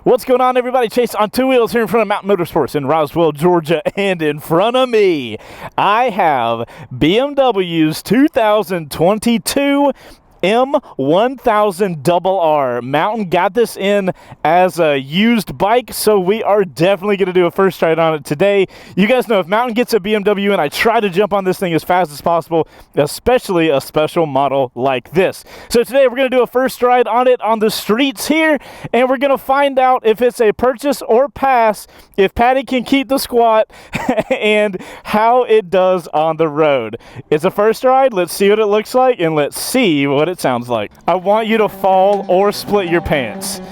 What's going on, everybody? Chaseontwowheels here in front of Mountain Motorsports in Roswell, Georgia, and in front of me, I have BMW's 2022 M1000RR. Mountain got this in as a used bike, so we are definitely going to do a first ride on it today. You guys know if Mountain gets a BMW in, I try to jump on this thing as fast as possible, especially a special model like this. So today we're going to do a first ride on it on the streets here, and we're going to find out if it's a purchase or pass, if Patty can keep the squat, and how it does on the road. It's a first ride. Let's see what it looks like, and let's see what it sounds like. I want you to fall or split your pants.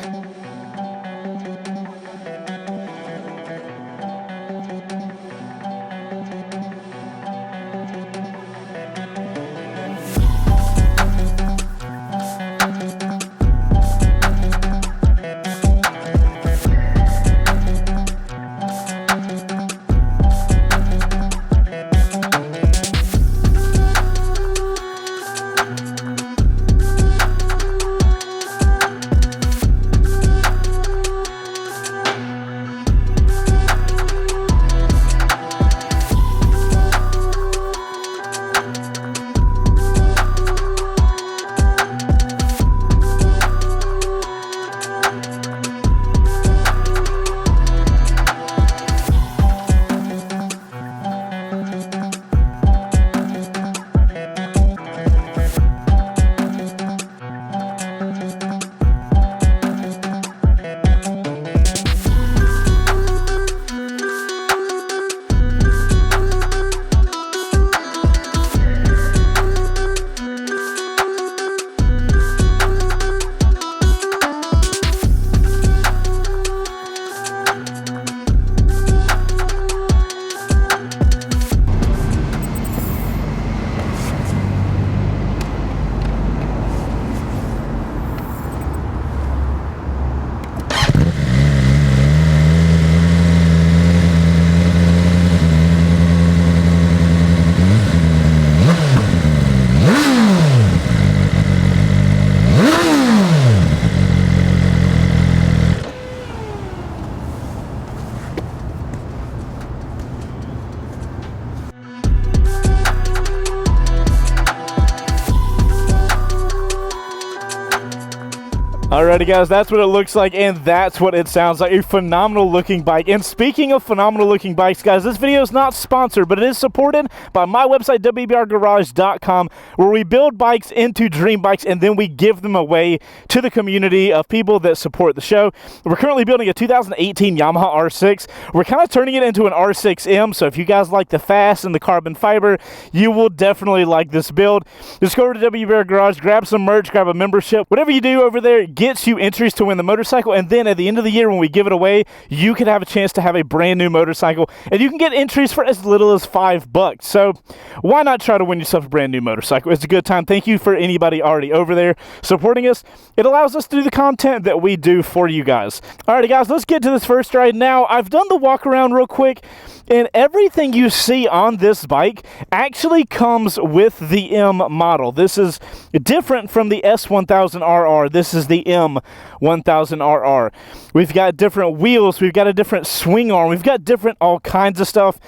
Alrighty guys, that's what it looks like, and that's what it sounds like. A phenomenal looking bike. And speaking of phenomenal looking bikes, guys, this video is not sponsored, but it is supported by my website, wbrgarage.com, where we build bikes into dream bikes and then we give them away to the community of people that support the show. We're currently building a 2018 Yamaha R6. We're kind of turning it into an R6M, so if you guys like the fast and the carbon fiber, you will definitely like this build. Just go over to WBR Garage, grab some merch, grab a membership. Whatever you do over there gets you entries to win the motorcycle, and then at the end of the year when we give it away, you can have a chance to have a brand new motorcycle, and you can get entries for as little as $5. So why not try to win yourself a brand new motorcycle? It's a good time. Thank you for anybody already over there supporting us. It allows us to do the content that we do for you guys. Alrighty guys, let's get to this first ride now. I've done the walk around real quick, and everything you see on this bike actually comes with the M model. This is different from the S1000RR. This is the M1000RR. We've got different wheels. We've got a different swing arm. We've got different all kinds of stuff.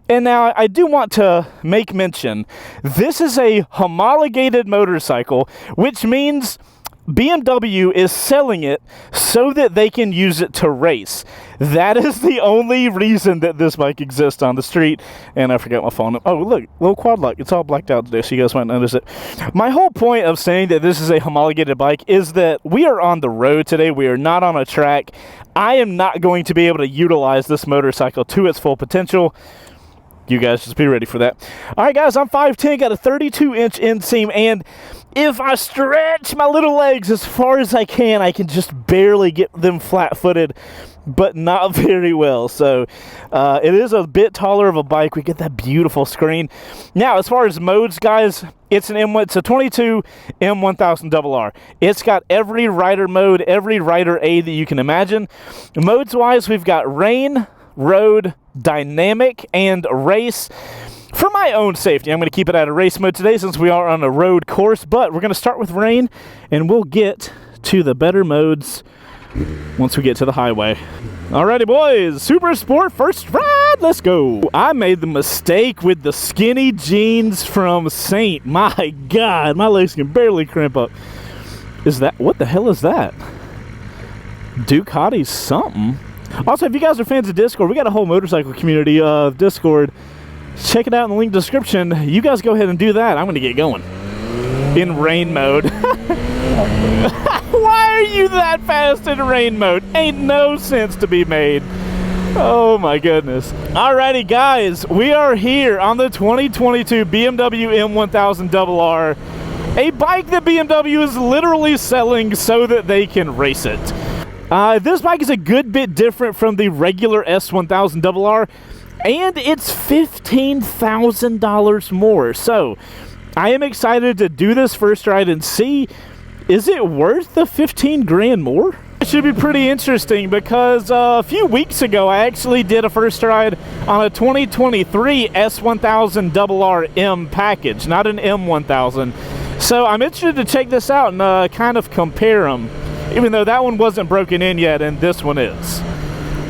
And now I do want to make mention, this is a homologated motorcycle, which means BMW is selling it so that they can use it to race. That is the only reason that this bike exists on the street. And I forgot my phone. Oh, look, little quad lock. It's all blacked out today, so you guys might notice it. My whole point of saying that this is a homologated bike is that we are on the road today. We are not on a track. I am not going to be able to utilize this motorcycle to its full potential. You guys just be ready for that. All right, guys, I'm 5'10", got a 32-inch inseam, and if I stretch my little legs as far as I can just barely get them flat-footed, but not very well. So it is a bit taller of a bike. We get that beautiful screen. Now, as far as modes, guys, it's a 22 M1000RR. It's got every rider mode, every rider aid that you can imagine. Modes-wise, we've got rain, road, dynamic, and race. For my own safety, I'm going to keep it at a race mode today since we are on a road course, but we're going to start with rain, and we'll get to the better modes once we get to the highway. Alrighty, boys, Super Sport first ride, let's go. I made the mistake with the skinny jeans from Saint. My God, my legs can barely crimp up. Is that, what the hell is that? Ducati's something. Also, if you guys are fans of Discord, we got a whole motorcycle community of Discord. Check it out in the link description. You guys go ahead and do that. I'm gonna get going. In rain mode. Why are you that fast in rain mode? Ain't no sense to be made. Oh my goodness. Alrighty guys, we are here on the 2022 BMW M1000RR, a bike that BMW is literally selling so that they can race it. This bike is a good bit different from the regular S1000RR, and it's $15,000 more. So I am excited to do this first ride and see, is it worth the 15 grand more? It should be pretty interesting because a few weeks ago I actually did a first ride on a 2023 S1000RR M package, not an M1000. So I'm interested to check this out and kind of compare them, even though that one wasn't broken in yet and this one is.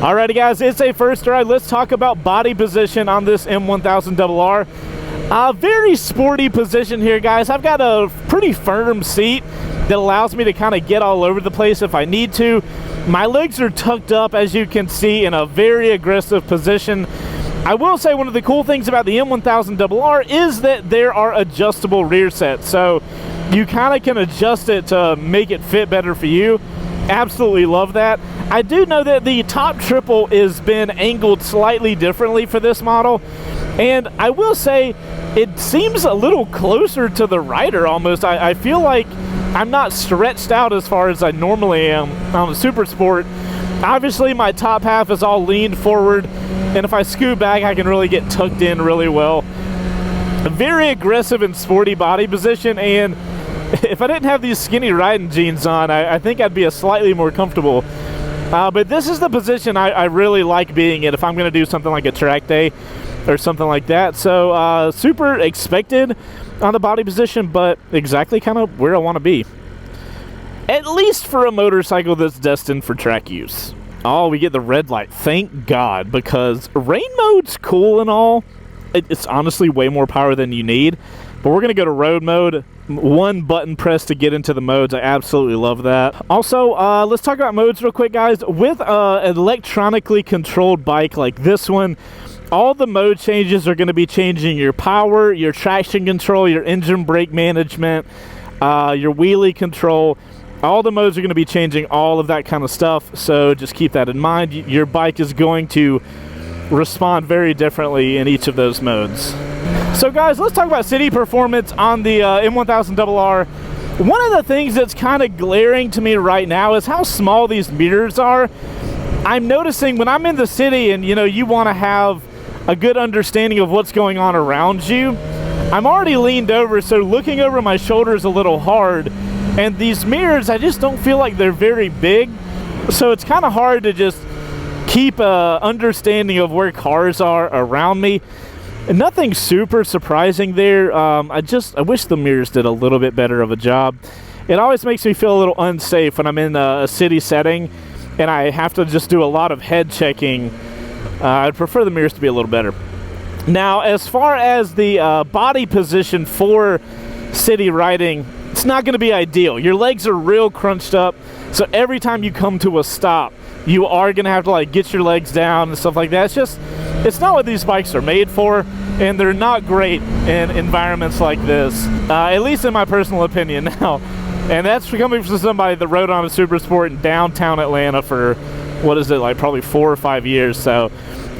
Alrighty guys, it's a first ride. Let's talk about body position on this M1000RR. Very sporty position here, guys. I've got a pretty firm seat that allows me to kind of get all over the place if I need to. My legs are tucked up, as you can see, in a very aggressive position. I will say one of the cool things about the M1000RR is that there are adjustable rear sets, so you kind of can adjust it to make it fit better for you. Absolutely love that. I do know that the top triple has been angled slightly differently for this model, and I will say it seems a little closer to the rider almost. I feel like I'm not stretched out as far as I normally am on a Super Sport. Obviously my top half is all leaned forward, and if I scoot back I can really get tucked in really well. A very aggressive and sporty body position, and if I didn't have these skinny riding jeans on, I think I'd be a slightly more comfortable. But this is the position I really like being in if I'm going to do something like a track day or something like that. So super expected on the body position, but exactly kind of where I want to be. At least for a motorcycle that's destined for track use. Oh, we get the red light. Thank God, because rain mode's cool and all. It's honestly way more power than you need. But we're going to go to road mode. One button press to get into the modes. I absolutely love that. Also, let's talk about modes real quick, guys. With an electronically controlled bike like this one, all the mode changes are going to be changing your power, your traction control, your engine brake management, your wheelie control. All the modes are going to be changing all of that kind of stuff. So just keep that in mind. Your bike is going to respond very differently in each of those modes. So guys, let's talk about city performance on the M1000RR. One of the things that's kind of glaring to me right now is how small these mirrors are. I'm noticing when I'm in the city and you want to have a good understanding of what's going on around you, I'm already leaned over, so looking over my shoulder is a little hard, and these mirrors, I just don't feel like they're very big, so it's kind of hard to just keep a understanding of where cars are around me. And nothing super surprising there. I wish the mirrors did a little bit better of a job. It always makes me feel a little unsafe when I'm in a city setting and I have to just do a lot of head checking. I'd prefer the mirrors to be a little better. Now, as far as the body position for city riding, it's not going to be ideal. Your legs are real crunched up, so every time you come to a stop, you are going to have to like get your legs down and stuff like that. It's not what these bikes are made for, and they're not great in environments like this, at least in my personal opinion now. And that's coming from somebody that rode on a Super Sport in downtown Atlanta for, what is it, like probably 4 or 5 years. So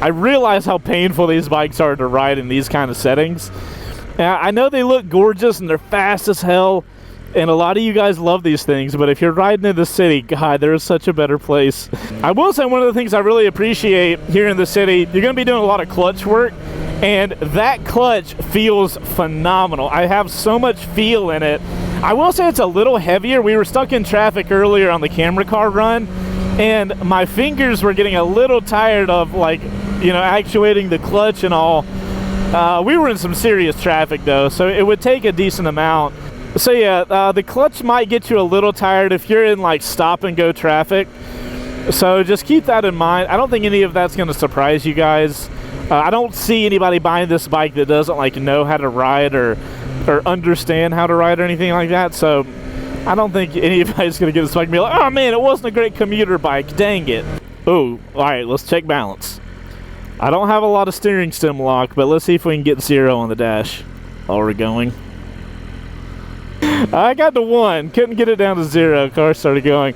I realize how painful these bikes are to ride in these kind of settings. I know they look gorgeous and they're fast as hell, and a lot of you guys love these things, but if you're riding in the city, God, there is such a better place. I will say one of the things I really appreciate here in the city, you're going to be doing a lot of clutch work, and that clutch feels phenomenal. I have so much feel in it. I will say it's a little heavier. We were stuck in traffic earlier on the camera car run, and my fingers were getting a little tired of actuating the clutch and all. We were in some serious traffic though, so it would take a decent amount. So yeah, the clutch might get you a little tired if you're in like stop and go traffic. So just keep that in mind. I don't think any of that's going to surprise you guys. I don't see anybody buying this bike that doesn't like know how to ride or understand how to ride or anything like that. So I don't think anybody's going to get this bike and be like, oh man, it wasn't a great commuter bike, dang it. Oh, all right, let's check balance. I don't have a lot of steering stem lock, but let's see if we can get 0 on the dash while we're going. I got to 1, couldn't get it down to 0, car started going.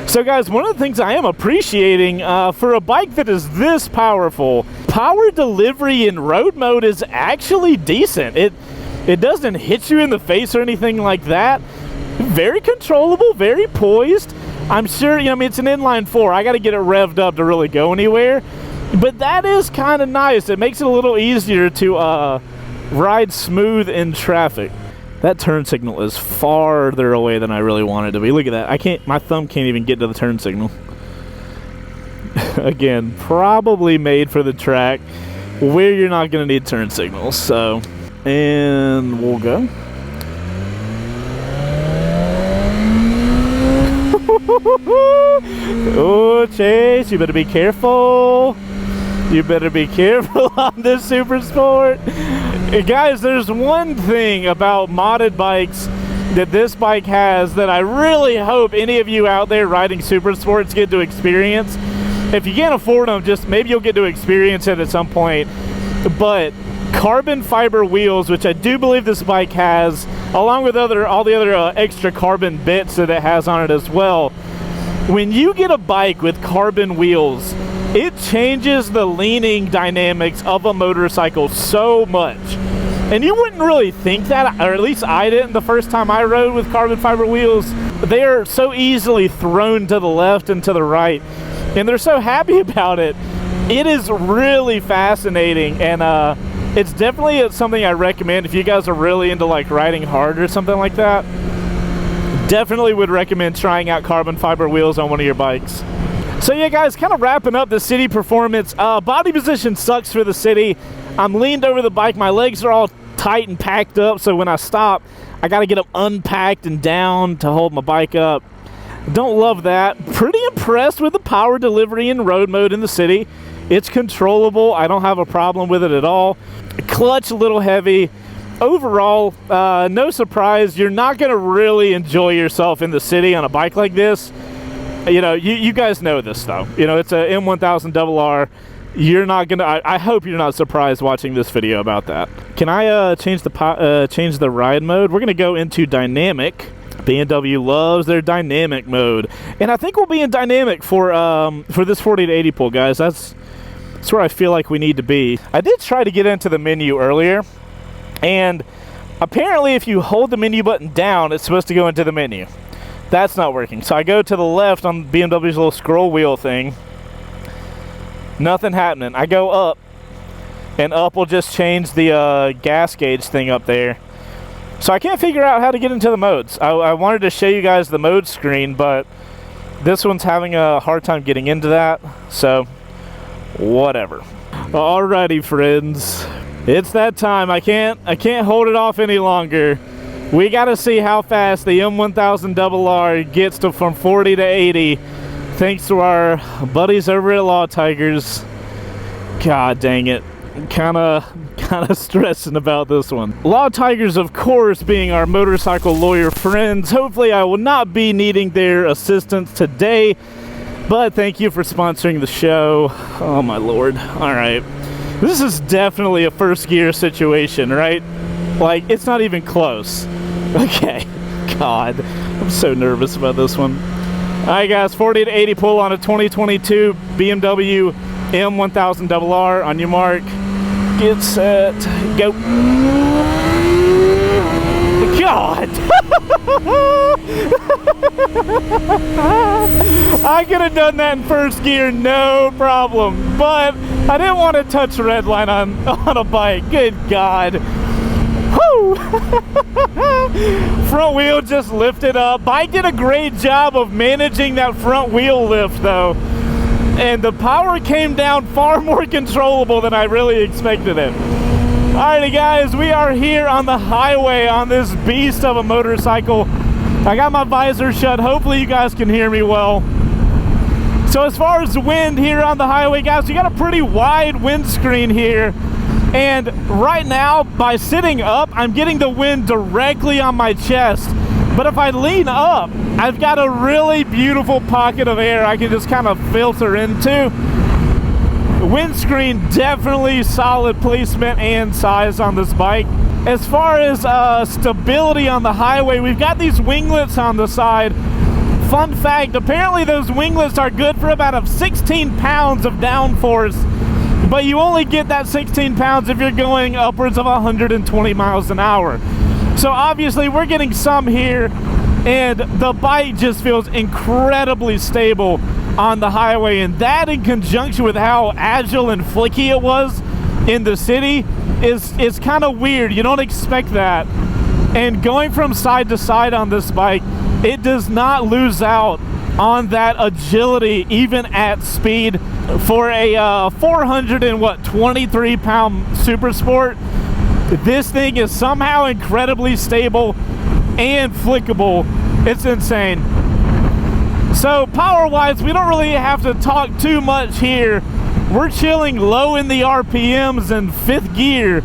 So guys, one of the things I am appreciating for a bike that is this powerful, power delivery in road mode is actually decent. It doesn't hit you in the face or anything like that. Very controllable, very poised. I'm sure, you know, I mean, it's an inline-4. I got to get it revved up to really go anywhere. But that is kind of nice. It makes it a little easier to ride smooth in traffic. That turn signal is farther away than I really want it to be. Look at that. My thumb can't even get to the turn signal. Again, probably made for the track where you're not going to need turn signals. So, and we'll go. Oh, Chase, you better be careful. You better be careful on this Super Sport. Guys, there's one thing about modded bikes that this bike has that I really hope any of you out there riding Super Sports get to experience. If you can't afford them, just maybe you'll get to experience it at some point. But carbon fiber wheels, which I do believe this bike has, along with all the other extra carbon bits that it has on it as well. When you get a bike with carbon wheels, it changes the leaning dynamics of a motorcycle so much. And you wouldn't really think that, or at least I didn't the first time I rode with carbon fiber wheels. They are so easily thrown to the left and to the right, and they're so happy about it. It is really fascinating, and it's definitely something I recommend if you guys are really into like riding hard or something like that. Definitely would recommend trying out carbon fiber wheels on one of your bikes. So yeah guys, kind of wrapping up the city performance. Body position sucks for the city. I'm leaned over the bike, my legs are all tight and packed up, so when I stop, I gotta get them unpacked and down to hold my bike up. Don't love that. Pretty impressed with the power delivery in road mode in the city. It's controllable, I don't have a problem with it at all. Clutch a little heavy. Overall, no surprise, you're not gonna really enjoy yourself in the city on a bike like this. You know, you guys know this though. You know, it's a M1000RR. You're not gonna. I hope you're not surprised watching this video about that. Can I change the ride mode? We're gonna go into dynamic. BMW loves their dynamic mode, and I think we'll be in dynamic for this 40 to 80 pull, guys. That's where I feel like we need to be. I did try to get into the menu earlier, and apparently, if you hold the menu button down, it's supposed to go into the menu. That's not working. So I go to the left on BMW's little scroll wheel thing. Nothing happening. I go up, and up will just change the gas gauge thing up there. So I can't figure out how to get into the modes. I wanted to show you guys the mode screen, but this one's having a hard time getting into that. So whatever. Alrighty, friends. It's that time. I can't hold it off any longer. We got to see how fast the M1000RR gets from 40 to 80, thanks to our buddies over at Law Tigers. God dang it. Kind of stressing about this one. Law Tigers, of course, being our motorcycle lawyer friends. Hopefully I will not be needing their assistance today, but thank you for sponsoring the show. Oh my lord. All right. This is definitely a first gear situation, right? Like, it's not even close. Okay. God. I'm so nervous about this one. Alright guys, 40 to 80 pull on a 2022 BMW M1000RR. On your mark, get set, go. God! I could have done that in first gear, no problem. But I didn't want to touch red line on a bike. Good God. Woo! Front wheel just lifted up. Bike did a great job of managing that front wheel lift though. And the power came down far more controllable than I really expected it. Alrighty guys, we are here on the highway on this beast of a motorcycle. I got my visor shut. Hopefully you guys can hear me well. So as far as the wind here on the highway, guys, we got a pretty wide windscreen here. And right now, by sitting up, I'm getting the wind directly on my chest. But if I lean up, I've got a really beautiful pocket of air I can just kind of filter into. The windscreen, definitely solid placement and size on this bike. As far as stability on the highway, we've got these winglets on the side. Fun fact, apparently those winglets are good for about 16 pounds of downforce, but you only get that 16 pounds if you're going upwards of 120 miles an hour. So obviously we're getting some here, and the bike just feels incredibly stable on the highway, and that in conjunction with how agile and flicky it was in the city is kind of weird. You don't expect that. And going from side to side on this bike, it does not lose out on that agility even at speed. For a 423 pound super sport, this thing is somehow incredibly stable and flickable. It's insane. So power wise, we don't really have to talk too much here. We're chilling low in the RPMs in 5th gear.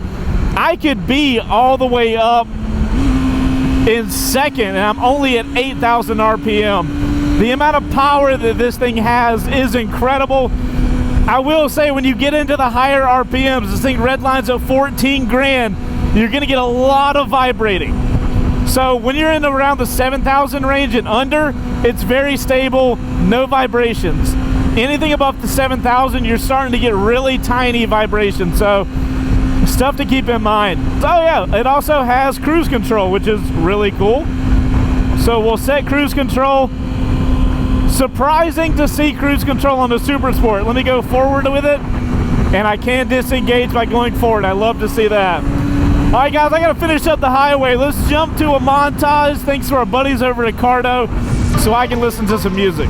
I could be all the way up in 2nd, and I'm only at 8,000 RPM. The amount of power that this thing has is incredible. I will say, when you get into the higher RPMs, this thing redlines at 14 grand, you're gonna get a lot of vibrating. So when you're in around the 7,000 range and under, it's very stable, no vibrations. Anything above the 7,000, you're starting to get really tiny vibrations. So stuff to keep in mind. Oh yeah, it also has cruise control, which is really cool. So we'll set cruise control. Surprising to see cruise control on the Super Sport. Let me go forward with it, and I can disengage by going forward. I love to see that. All right, guys, I gotta finish up the highway. Let's jump to a montage. Thanks to our buddies over at Cardo, so I can listen to some music.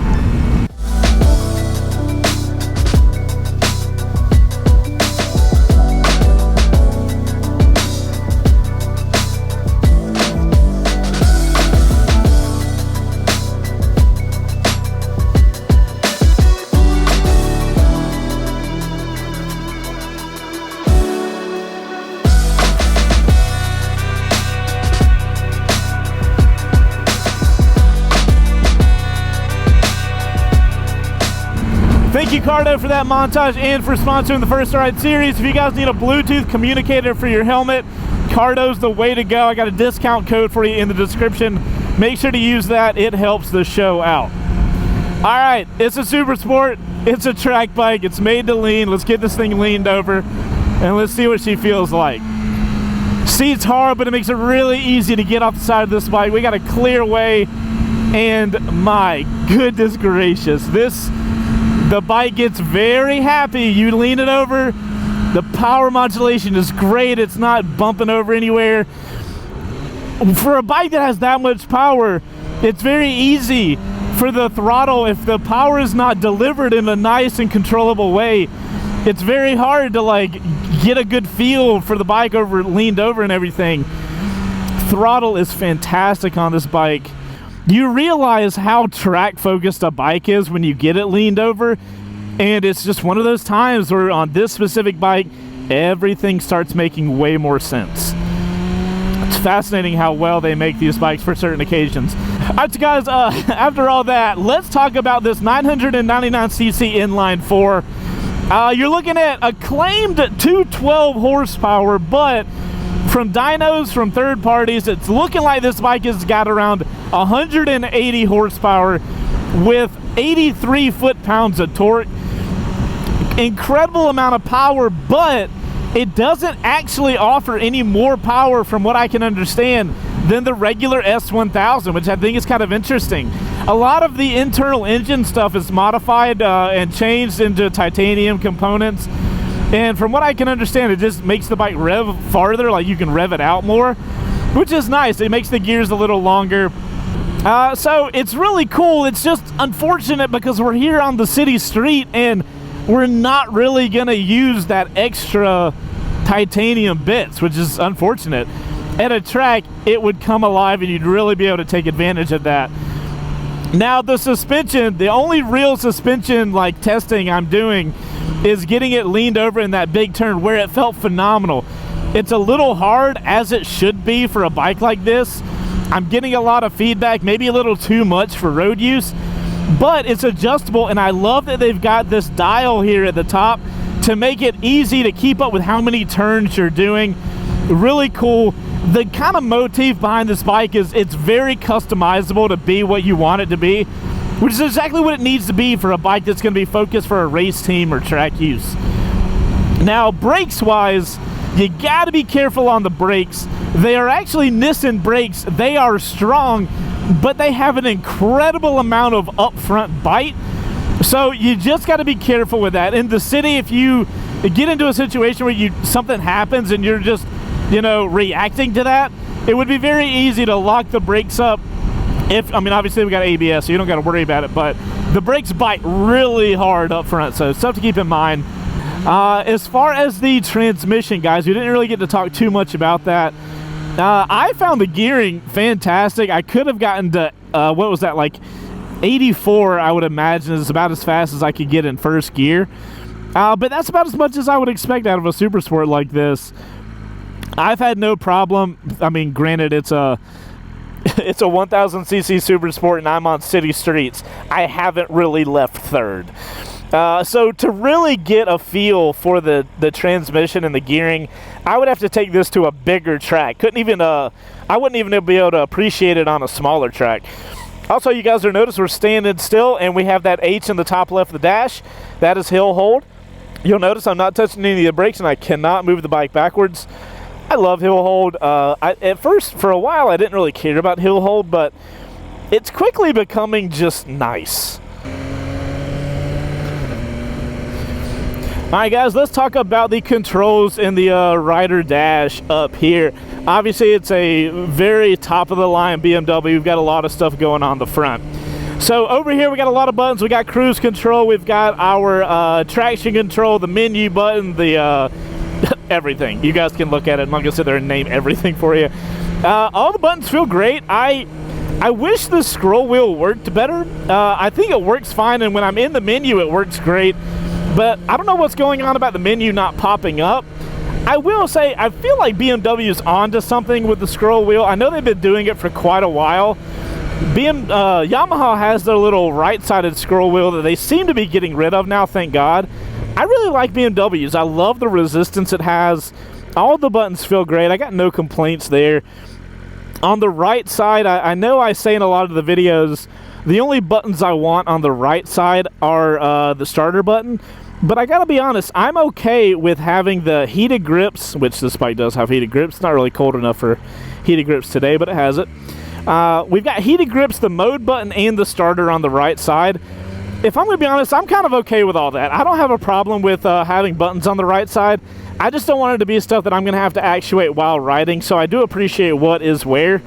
Thank you, Cardo, for that montage and for sponsoring the First Ride series. If you guys need a Bluetooth communicator for your helmet, Cardo's the way to go. I got a discount code for you in the description. Make sure to use that. It helps the show out. All right, it's a Super Sport. It's a track bike. It's made to lean. Let's get this thing leaned over, and let's see what she feels like. Seat's hard, but it makes it really easy to get off the side of this bike. We got a clear way, and my goodness gracious, the bike gets very happy. You lean it over, the power modulation is great. It's not bumping over anywhere. For a bike that has that much power, it's very easy for the throttle. If the power is not delivered in a nice and controllable way, it's very hard to like get a good feel for the bike leaned over and everything. Throttle is fantastic on this bike. You realize how track focused a bike is when you get it leaned over, and it's just one of those times where on this specific bike everything starts making way more sense. It's fascinating how well they make these bikes for certain occasions. All right, so guys, after all that, let's talk about this 999cc inline-four. You're looking at a claimed 212 horsepower, but from dynos, from third parties, it's looking like this bike has got around 180 horsepower with 83 foot-pounds of torque. Incredible amount of power, but it doesn't actually offer any more power, from what I can understand, than the regular S1000, which I think is kind of interesting. A lot of the internal engine stuff is modified and changed into titanium components. And from what I can understand, it just makes the bike rev farther, like you can rev it out more, which is nice. It makes the gears a little longer. So it's really cool. It's just unfortunate because we're here on the city street and we're not really gonna use that extra titanium bits, which is unfortunate. At a track, it would come alive and you'd really be able to take advantage of that. Now the suspension, the only real suspension like testing I'm doing is getting it leaned over in that big turn where it felt phenomenal. It's a little hard, as it should be for a bike like this. I'm getting a lot of feedback, maybe a little too much for road use, but it's adjustable, and I love that they've got this dial here at the top to make it easy to keep up with how many turns you're doing. Really cool. The kind of motif behind this bike is it's very customizable to be what you want it to be, which is exactly what it needs to be for a bike that's going to be focused for a race team or track use. Now, brakes wise, you got to be careful on the brakes. They are actually Nissan brakes. They are strong, but they have an incredible amount of upfront bite. So you just got to be careful with that. In the city, if you get into a situation where something happens and you're just, you know, reacting to that, it would be very easy to lock the brakes up. I mean, obviously we got ABS, so you don't got to worry about it, but the brakes bite really hard up front, so stuff to keep in mind. As far as the transmission, guys, we didn't really get to talk too much about that. I found the gearing fantastic. I could have gotten to, what was that, like 84, I would imagine, is about as fast as I could get in first gear. But that's about as much as I would expect out of a super sport like this. I've had no problem. I mean, granted, it's a 1000cc super sport and I'm on city streets. I haven't really left third. So to really get a feel for the transmission and the gearing, I would have to take this to a bigger track. I wouldn't even be able to appreciate it on a smaller track. Also, you guys will notice we're standing still and we have that H in the top left of the dash. That is hill hold. You'll notice I'm not touching any of the brakes and I cannot move the bike backwards. I love hill hold. At first, for a while, I didn't really care about hill hold, but it's quickly becoming just nice. All right, guys, let's talk about the controls in the rider dash up here. Obviously, it's a very top-of-the-line BMW. We've got a lot of stuff going on the front. So over here, we got a lot of buttons. We got cruise control. We've got our traction control, the menu button, the everything. You guys can look at it. I'm not gonna sit there and name everything for you. All the buttons feel great. I wish the scroll wheel worked better. I think it works fine, and when I'm in the menu, it works great. But I don't know what's going on about the menu not popping up. I will say, I feel like BMW's onto something with the scroll wheel. I know they've been doing it for quite a while. Yamaha has their little right-sided scroll wheel that they seem to be getting rid of now, thank God. I really like BMWs. I love the resistance it has. All the buttons feel great. I got no complaints there. On the right side, I know I say in a lot of the videos, the only buttons I want on the right side are the starter button. But I gotta be honest, I'm okay with having the heated grips, which this bike does have heated grips. It's not really cold enough for heated grips today, but it has it. We've got heated grips, the mode button, and the starter on the right side. If I'm going to be honest, I'm kind of okay with all that. I don't have a problem with having buttons on the right side. I just don't want it to be stuff that I'm going to have to actuate while riding, so I do appreciate what is where.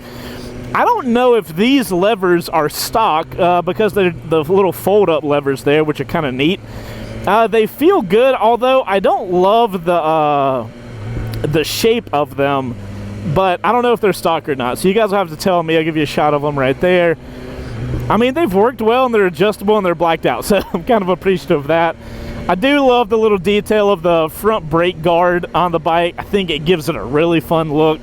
I don't know if these levers are stock because they're the little fold-up levers there, which are kind of neat. They feel good, although I don't love the shape of them, but I don't know if they're stock or not. So you guys will have to tell me. I'll give you a shot of them right there. I mean, they've worked well, and they're adjustable, and they're blacked out, so I'm kind of appreciative of that. I do love the little detail of the front brake guard on the bike. I think it gives it a really fun look.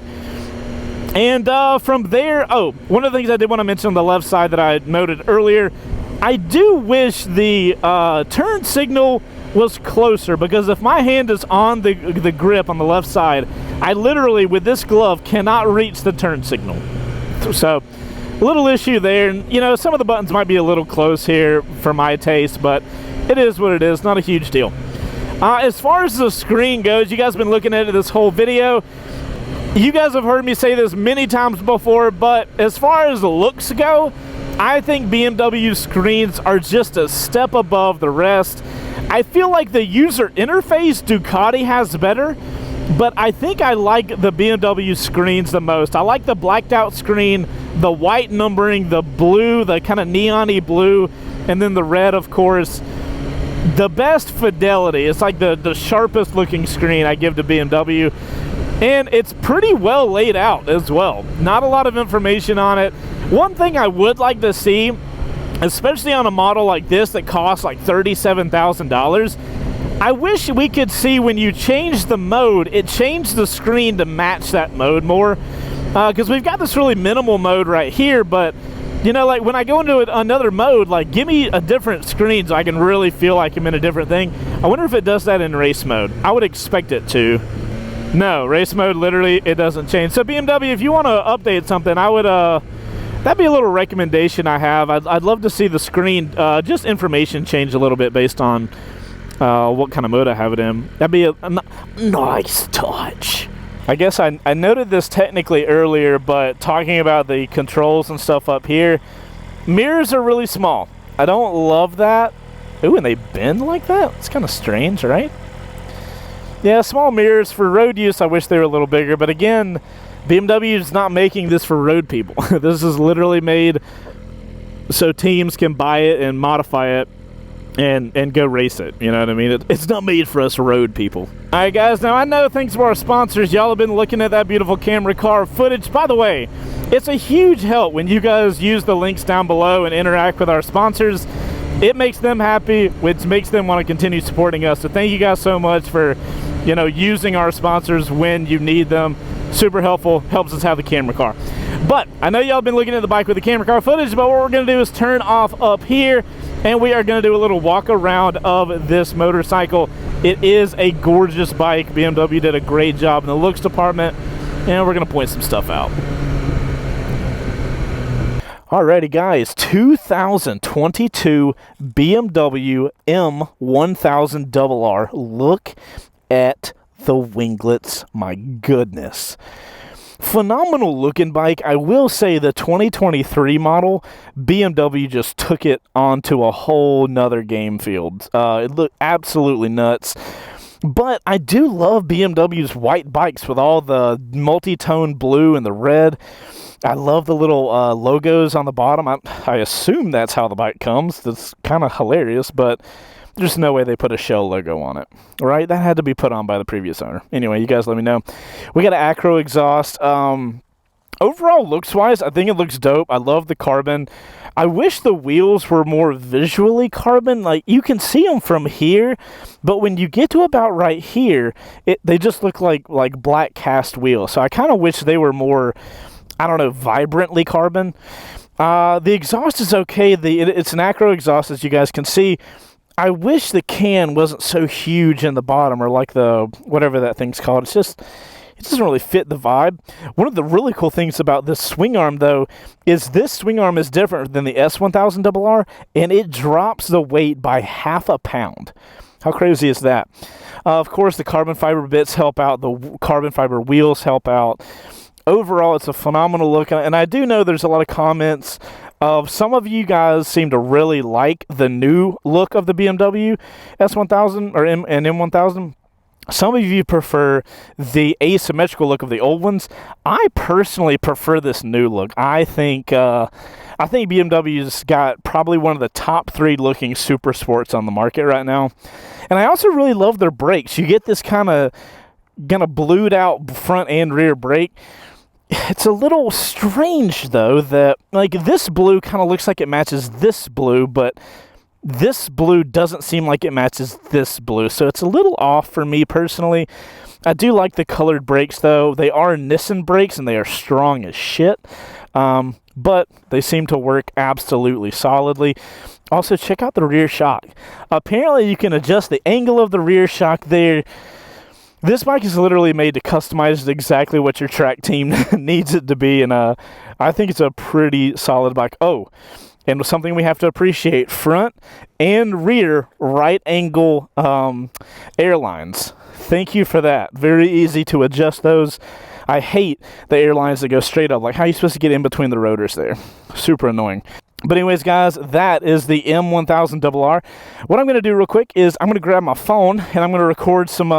And from there, one of the things I did want to mention on the left side that I noted earlier, I do wish the turn signal was closer, because if my hand is on the grip on the left side, I literally, with this glove, cannot reach the turn signal. So, a little issue there. And, you know, some of the buttons might be a little close here for my taste, but it is what it is. Not a huge deal. As far as the screen goes, you guys have been looking at it this whole video. You guys have heard me say this many times before, but as far as the looks go, I think BMW screens are just a step above the rest. I feel like the user interface Ducati has better, but I think I like the BMW screens the most. I like the blacked out screen, the white numbering, the blue, the kind of neon-y blue, and then the red, of course. the best fidelity. It's like the sharpest looking screen I give to BMW. And it's pretty well laid out as well. Not a lot of information on it. One thing I would like to see, especially on a model like this that costs like $37,000, I wish we could see when you change the mode, it changed the screen to match that mode more. Because we've got this really minimal mode right here, but you know, like when I go into another mode, like give me a different screen so I can really feel like I'm in a different thing. I wonder if it does that in race mode. I would expect it to. No, race mode, literally, it doesn't change. So BMW, if you want to update something, I would, that'd be a little recommendation I have. I'd love to see the screen, just information change a little bit based on what kind of mode I have it in. That'd be a nice touch. I guess I noted this technically earlier, but talking about the controls and stuff up here, mirrors are really small. I don't love that. Ooh, and they bend like that? It's kind of strange, right? Yeah, small mirrors for road use. I wish they were a little bigger, but again, BMW is not making this for road people. This is literally made so teams can buy it and modify it and go race it. You know what I mean? It's not made for us road people. All right, guys. Now, I know thanks to our sponsors, y'all have been looking at that beautiful camera car footage. By the way, it's a huge help when you guys use the links down below and interact with our sponsors. It makes them happy, which makes them want to continue supporting us. So thank you guys so much for, you know, using our sponsors when you need them. Super helpful, helps us have the camera car. But I know y'all been looking at the bike with the camera car footage, but what we're going to do is turn off up here, and we are going to do a little walk around of this motorcycle. It is a gorgeous bike. BMW did a great job in the looks department, and we're going to point some stuff out. Alrighty, guys, 2022 BMW M1000RR. Look at the winglets, my goodness. Phenomenal looking bike. I will say the 2023 model, BMW just took it onto a whole nother game field. It looked absolutely nuts. But I do love BMW's white bikes with all the multi-tone blue and the red. I love the little logos on the bottom. I assume that's how the bike comes. That's kind of hilarious, but there's no way they put a Shell logo on it, right? That had to be put on by the previous owner. Anyway, you guys let me know. We got an acro exhaust. Overall, looks-wise, I think it looks dope. I love the carbon. I wish the wheels were more visually carbon. Like, you can see them from here, but when you get to about right here, they just look like black cast wheels. So I kind of wish they were more, I don't know, vibrantly carbon. The exhaust is okay. It's an acro exhaust, as you guys can see. I wish the can wasn't so huge in the bottom, or like the, whatever that thing's called. It doesn't really fit the vibe. One of the really cool things about this swing arm, though, is this swing arm is different than the S1000RR, and it drops the weight by ½ a pound. How crazy is that? Of course, the carbon fiber bits help out. The carbon fiber wheels help out. Overall, it's a phenomenal look, and I do know there's a lot of comments of some of you guys seem to really like the new look of the BMW S1000 or M1000. Some of you prefer the asymmetrical look of the old ones. I personally prefer this new look. I think BMW's got probably one of the top 3 looking super sports on the market right now. And I also really love their brakes. You get this kind of blued out front and rear brake. It's a little strange, though, that like this blue kind of looks like it matches this blue, but this blue doesn't seem like it matches this blue. So it's a little off for me personally. I do like the colored brakes, though. They are Nissan brakes, and they are strong as shit. But they seem to work absolutely solidly. Also, check out the rear shock. Apparently, you can adjust the angle of the rear shock there. This bike is literally made to customize exactly what your track team needs it to be, and I think it's a pretty solid bike. Oh, and something we have to appreciate, front and rear right angle airlines. Thank you for that. Very easy to adjust those. I hate the airlines that go straight up. Like, how are you supposed to get in between the rotors there? Super annoying. But anyways, guys, that is the M1000RR. What I'm going to do real quick is I'm going to grab my phone and I'm going to record some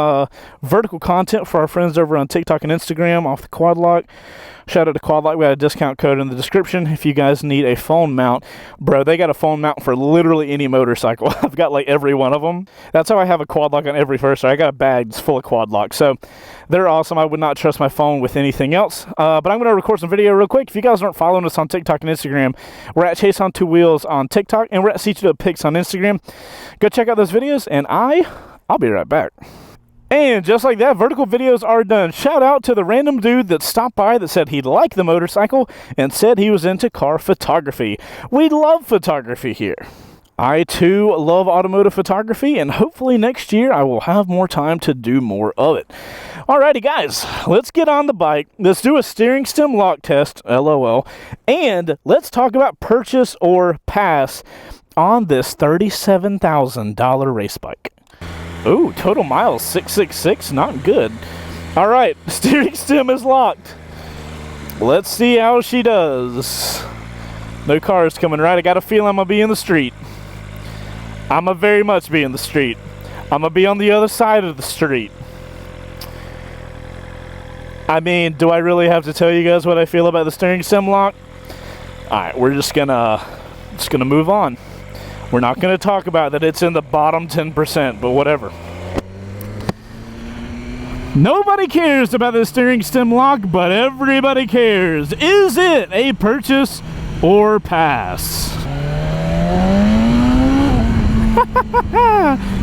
vertical content for our friends over on TikTok and Instagram off the Quad Lock. Shout out to Quad Lock. We got a discount code in the description if you guys need a phone mount. Bro, they got a phone mount for literally any motorcycle. I've got like every one of them. That's how I have a Quad Lock on every first. I got a bag that's full of Quad Lock. So they're awesome. I would not trust my phone with anything else. But I'm going to record some video real quick. If you guys aren't following us on TikTok and Instagram, we're at Chaseontwowheels on TikTok and we're at C2Pics on Instagram. Go check out those videos and I'll be right back. And just like that, vertical videos are done. Shout out to the random dude that stopped by that said he liked the motorcycle and said he was into car photography. We love photography here. I too love automotive photography, and hopefully next year I will have more time to do more of it. Alrighty guys, let's get on the bike. Let's do a steering stem lock test, LOL, and let's talk about purchase or pass on this $37,000 race bike. Ooh, total miles 666, not good. All right, steering stem is locked. Let's see how she does. No cars coming, right? I got a feeling I'm gonna be in the street. I'm gonna very much be in the street. I'm gonna be on the other side of the street. I mean, do I really have to tell you guys what I feel about the steering stem lock? All right, we're just gonna move on. We're not going to talk about that it's in the bottom 10%, but whatever. Nobody cares about the steering stem lock, but everybody cares. Is it a purchase or pass?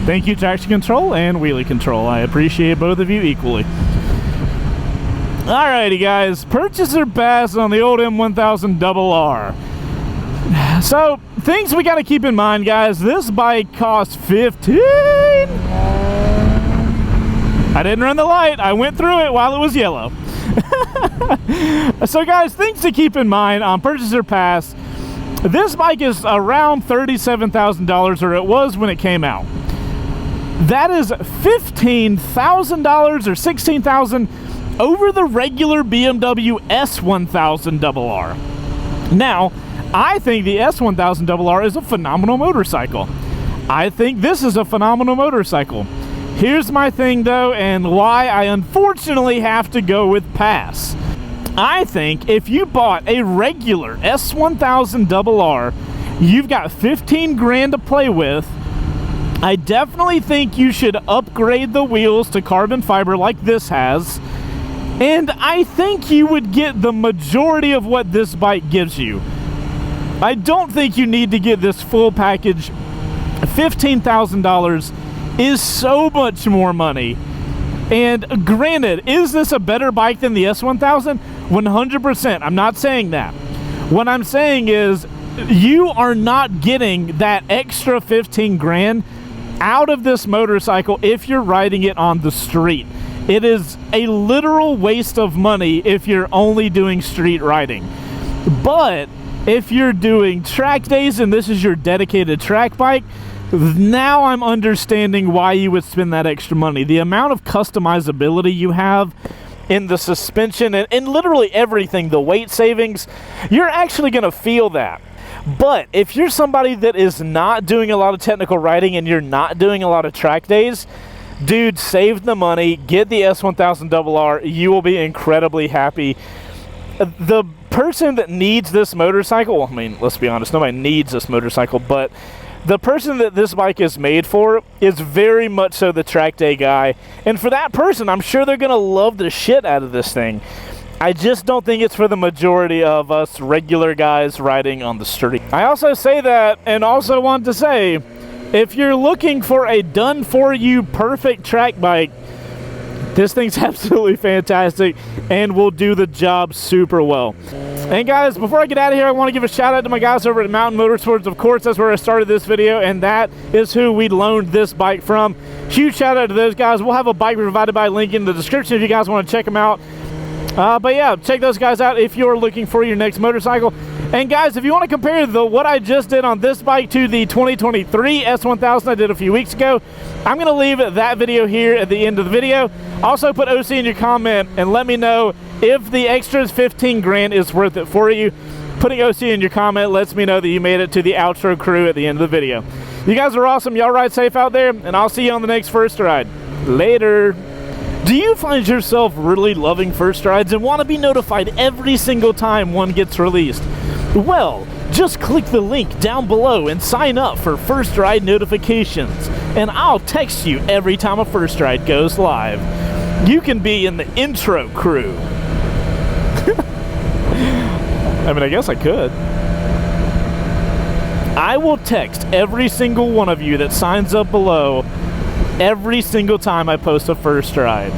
Thank you, traction control and wheelie control. I appreciate both of you equally. Alrighty, guys. Purchase or pass on the old M1000RR. So, things we got to keep in mind, guys. This bike costs $15. I didn't run the light. I went through it while it was yellow. So, guys, things to keep in mind on purchase or pass. This bike is around $37,000, or it was when it came out. That is $15,000 or $16,000 over the regular BMW S1000RR. Now, I think the S1000RR is a phenomenal motorcycle. I think this is a phenomenal motorcycle. Here's my thing though, and why I unfortunately have to go with pass. I think if you bought a regular S1000RR, you've got 15 grand to play with. I definitely think you should upgrade the wheels to carbon fiber like this has. And I think you would get the majority of what this bike gives you. I don't think you need to get this full package. $15,000 is so much more money. And granted, is this a better bike than the S1000? 100%. I'm not saying that. What I'm saying is you are not getting that extra 15 grand out of this motorcycle if you're riding it on the street. It is a literal waste of money if you're only doing street riding. But if you're doing track days and this is your dedicated track bike, now I'm understanding why you would spend that extra money. The amount of customizability you have in the suspension and literally everything, the weight savings, you're actually going to feel that. But if you're somebody that is not doing a lot of technical riding and you're not doing a lot of track days, dude, save the money, get the S1000RR. You will be incredibly happy. The person that needs this motorcycle, well, I mean, let's be honest, nobody needs this motorcycle, but the person that this bike is made for is very much so the track day guy. And for that person, I'm sure they're going to love the shit out of this thing. I just don't think it's for the majority of us regular guys riding on the street. I also say that and also want to say, if you're looking for a done-for-you perfect track bike, this thing's absolutely fantastic and will do the job super well. And guys, before I get out of here, I want to give a shout out to my guys over at Mountain Motorsports. Of course, that's where I started this video, and that is who we loaned this bike from. Huge shout out to those guys. We'll have a bike provided by link in the description if you guys want to check them out. But yeah, check those guys out if you're looking for your next motorcycle. And guys, if you want to compare what I just did on this bike to the 2023 S1000 I did a few weeks ago, I'm going to leave that video here at the end of the video. Also put OC in your comment and let me know if the extras 15 grand is worth it for you. Putting OC in your comment lets me know that you made it to the outro crew at the end of the video. You guys are awesome. Y'all ride safe out there, and I'll see you on the next First Ride. Later. Do you find yourself really loving First Rides and want to be notified every single time one gets released? Well, just click the link down below and sign up for First Ride notifications, and I'll text you every time a First Ride goes live. You can be in the intro crew. I mean, I guess I could. I will text every single one of you that signs up below every single time I post a First Ride.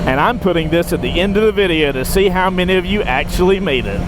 And I'm putting this at the end of the video to see how many of you actually made it.